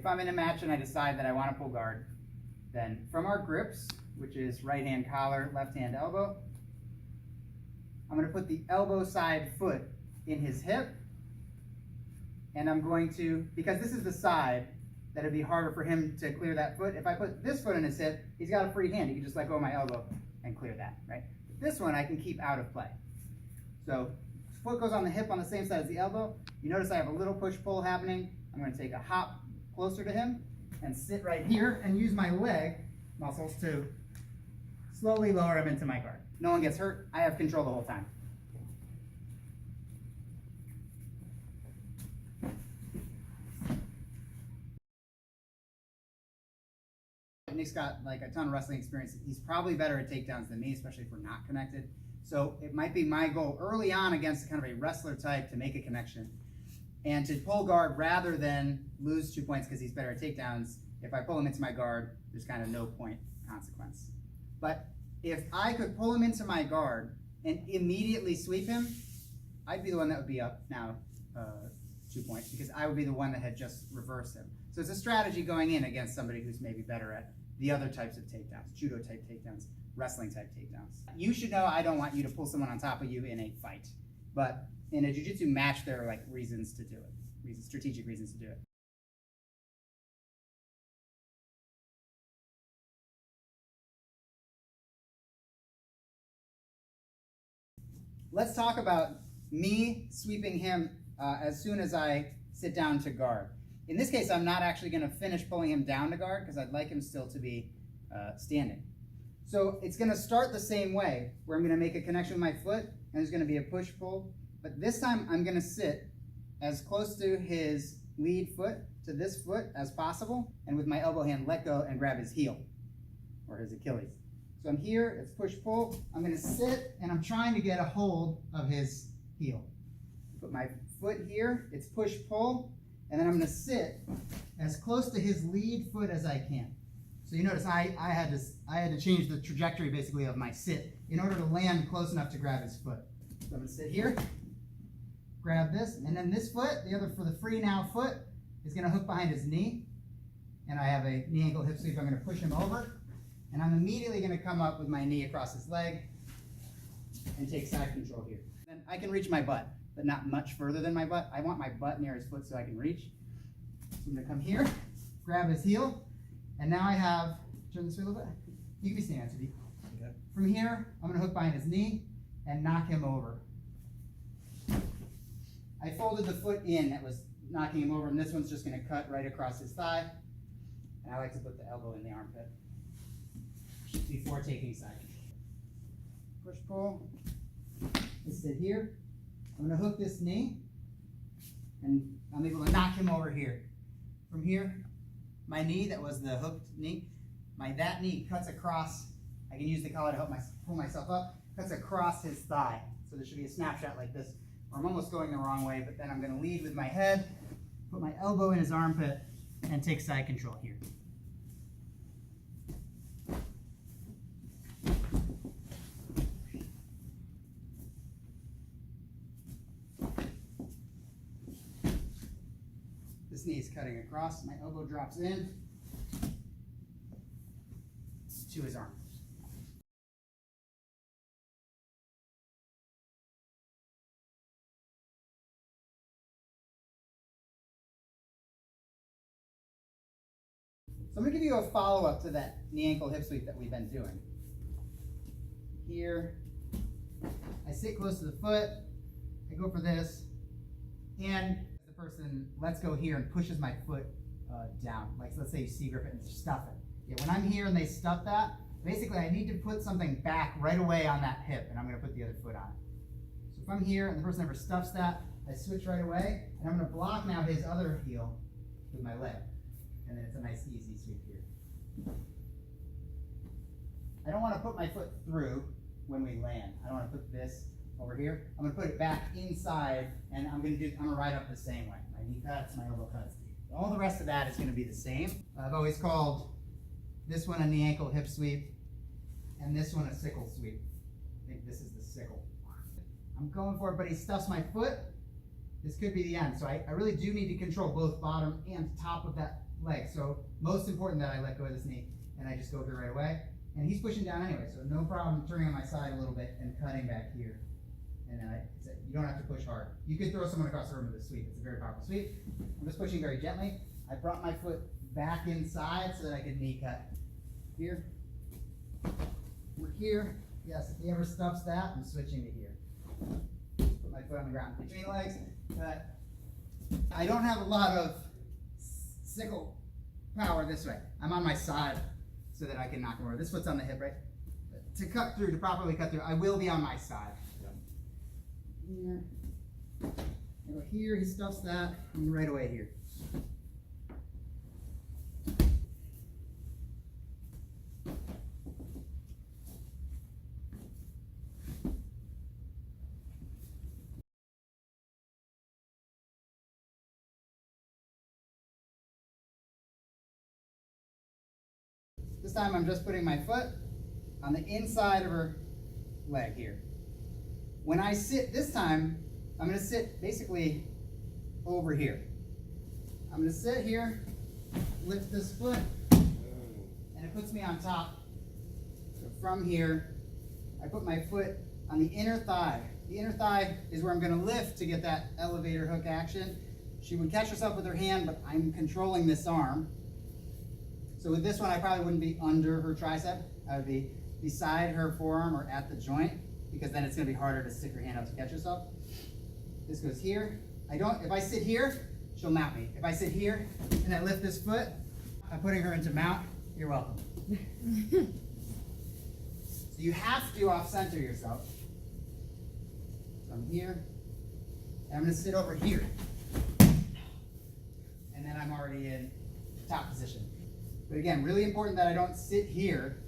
if I'm in a match and I decide that I want to pull guard, then from our grips, which is right hand collar, left hand elbow, I'm going to put the elbow side foot in his hip, and I'm going to, because this is the side that it'd be harder for him to clear that foot. If I put this foot in his hip, he's got a free hand. He can just let go of my elbow and clear that, right? This one I can keep out of play. So foot goes on the hip on the same side as the elbow. You notice I have a little push-pull happening. I'm going to take a hop closer to him and sit right here and use my leg muscles to slowly lower him into my guard. No one gets hurt. I have control the whole time. Nick's got like a ton of wrestling experience. He's probably better at takedowns than me, especially if we're not connected. So it might be my goal early on against kind of a wrestler type to make a connection and to pull guard rather than lose 2 points because he's better at takedowns. If I pull him into my guard, there's kind of no point consequence. But if I could pull him into my guard and immediately sweep him, I'd be the one that would be up now 2 points because I would be the one that had just reversed him. So it's a strategy going in against somebody who's maybe better at the other types of takedowns, judo type takedowns, wrestling type takedowns. You should know I don't want you to pull someone on top of you in a fight, but in a jiu-jitsu match, there are like reasons to do it, strategic reasons to do it. Let's talk about me sweeping him as soon as I sit down to guard. In this case, I'm not actually going to finish pulling him down to guard because I'd like him still to be standing. So it's going to start the same way, where I'm going to make a connection with my foot, and there's going to be a push-pull. But this time, I'm going to sit as close to his lead foot, to this foot, as possible, and with my elbow hand, let go and grab his heel, or his Achilles. So I'm here, it's push-pull. I'm going to sit, and I'm trying to get a hold of his heel. Put my foot here, it's push-pull. And then I'm going to sit as close to his lead foot as I can. So you notice I had to change the trajectory basically of my sit in order to land close enough to grab his foot. So I'm going to sit here, grab this, and then this foot, the other for the free now foot, is going to hook behind his knee. And I have a knee ankle hip sweep. I'm going to push him over. And I'm immediately going to come up with my knee across his leg and take side control here. Then I can reach my butt, but not much further than my butt. I want my butt near his foot so I can reach. So I'm going to come here, grab his heel, and now I have, turn this way a little bit. You can be standing, Anthony. Okay. From here, I'm going to hook behind his knee and knock him over. I folded the foot in that was knocking him over, and this one's just going to cut right across his thigh. And I like to put the elbow in the armpit before taking side. Push, pull. Let's sit here. I'm going to hook this knee, and I'm able to knock him over here. From here, my knee, that was the hooked knee, that knee cuts across. I can use the collar to help pull myself up, cuts across his thigh. So there should be a snapshot like this, where I'm almost going the wrong way, but then I'm going to lead with my head, put my elbow in his armpit, and take side control here. This knee is cutting across, my elbow drops in to his arm. So I'm going to give you a follow-up to that knee ankle hip sweep that we've been doing. Here, I sit close to the foot, I go for this, and the person lets go here and pushes my foot down. Like, let's say you C-grip it and stuff it. Yeah, when I'm here and they stuff that, basically I need to put something back right away on that hip, and I'm going to put the other foot on it. So if I'm here and the person never stuffs that, I switch right away, and I'm going to block now his other heel with my leg. And then it's a nice easy sweep here. I don't want to put my foot through when we land. I don't want to put this over here. I'm going to put it back inside, and I'm going to ride up the same way. My knee cuts, my elbow cuts. All the rest of that is going to be the same. I've always called this one a knee ankle hip sweep, and this one a sickle sweep. I think this is the sickle. I'm going for it, but he stuffs my foot. This could be the end. So I really do need to control both bottom and top of that leg. So most important that I let go of this knee and I just go here right away. And he's pushing down anyway, so no problem turning on my side a little bit and cutting back here. And then you don't have to push hard. You could throw someone across the room with a sweep. It's a very powerful sweep. I'm just pushing very gently. I brought my foot back inside so that I could knee cut. Here. We're here. Yes, if he ever stuffs that, I'm switching to here. Put my foot on the ground between legs. Cut. I don't have a lot of sickle power this way. I'm on my side so that I can knock him over. This foot's on the hip, right? To cut through, to properly cut through, I will be on my side. Here. I go here, he stuffs that, and right away here. This time I'm just putting my foot on the inside of her leg here. When I sit this time, I'm going to sit basically over here. I'm going to sit here, lift this foot, and it puts me on top. So from here, I put my foot on the inner thigh. The inner thigh is where I'm going to lift to get that elevator hook action. She would catch herself with her hand, but I'm controlling this arm. So with this one, I probably wouldn't be under her tricep. I would be beside her forearm or at the joint, because then it's going to be harder to stick her hand out to catch herself. This goes here. If I sit here, she'll mount me. If I sit here and I lift this foot, I'm putting her into mount. You're welcome. So you have to off-center yourself. So I'm here, and I'm going to sit over here. And then I'm already in top position. But again, really important that I don't sit here,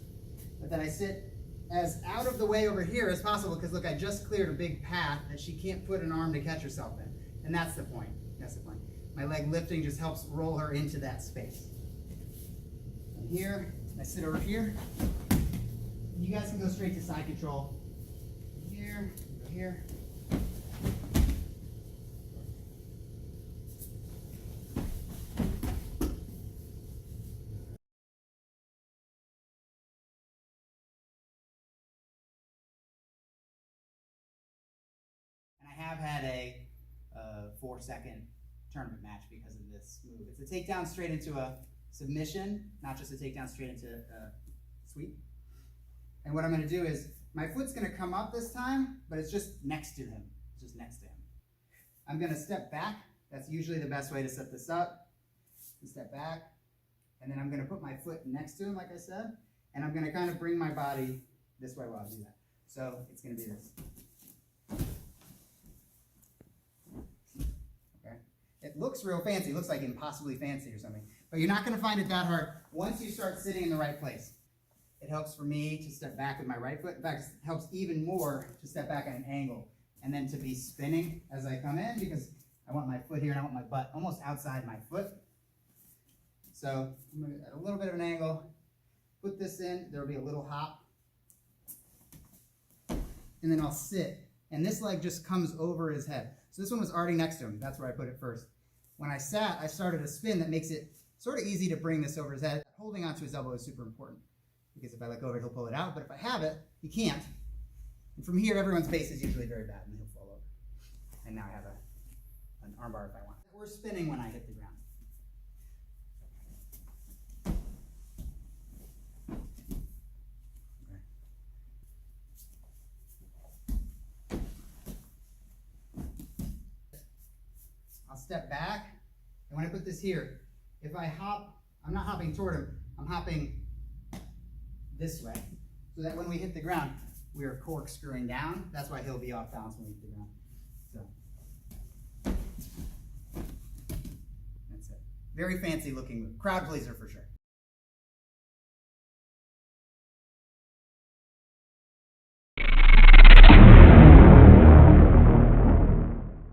but that I sit as out of the way over here as possible, because look, I just cleared a big path that she can't put an arm to catch herself in. And that's the point. That's the point. My leg lifting just helps roll her into that space. I'm here, I sit over here. You guys can go straight to side control. Here, go here. I have had a 4-second tournament match because of this move. It's a takedown straight into a submission, not just a takedown straight into a sweep. And what I'm going to do is, my foot's going to come up this time, but it's just next to him. It's just next to him. I'm going to step back. That's usually the best way to set this up. Step back, and then I'm going to put my foot next to him, like I said, and I'm going to kind of bring my body this way while I do that. So it's going to be this. It looks real fancy. It looks like impossibly fancy or something. But you're not going to find it that hard once you start sitting in the right place. It helps for me to step back with my right foot. In fact, it helps even more to step back at an angle and then to be spinning as I come in, because I want my foot here and I want my butt almost outside my foot. So I'm going to, at a little bit of an angle, put this in. There will be a little hop. And then I'll sit. And this leg just comes over his head. So this one was already next to him. That's where I put it first. When I sat, I started a spin that makes it sort of easy to bring this over his head. Holding onto his elbow is super important, because if I let go of it, he'll pull it out. But if I have it, he can't. And from here, everyone's base is usually very bad, and he'll fall over. And now I have an armbar if I want. We're spinning when I hit the ground. Step back, and when I put this here, if I hop, I'm not hopping toward him, I'm hopping this way, so that when we hit the ground, we are corkscrewing down. That's why he'll be off balance when we hit the ground. So that's it. Very fancy looking move. Crowd pleaser for sure.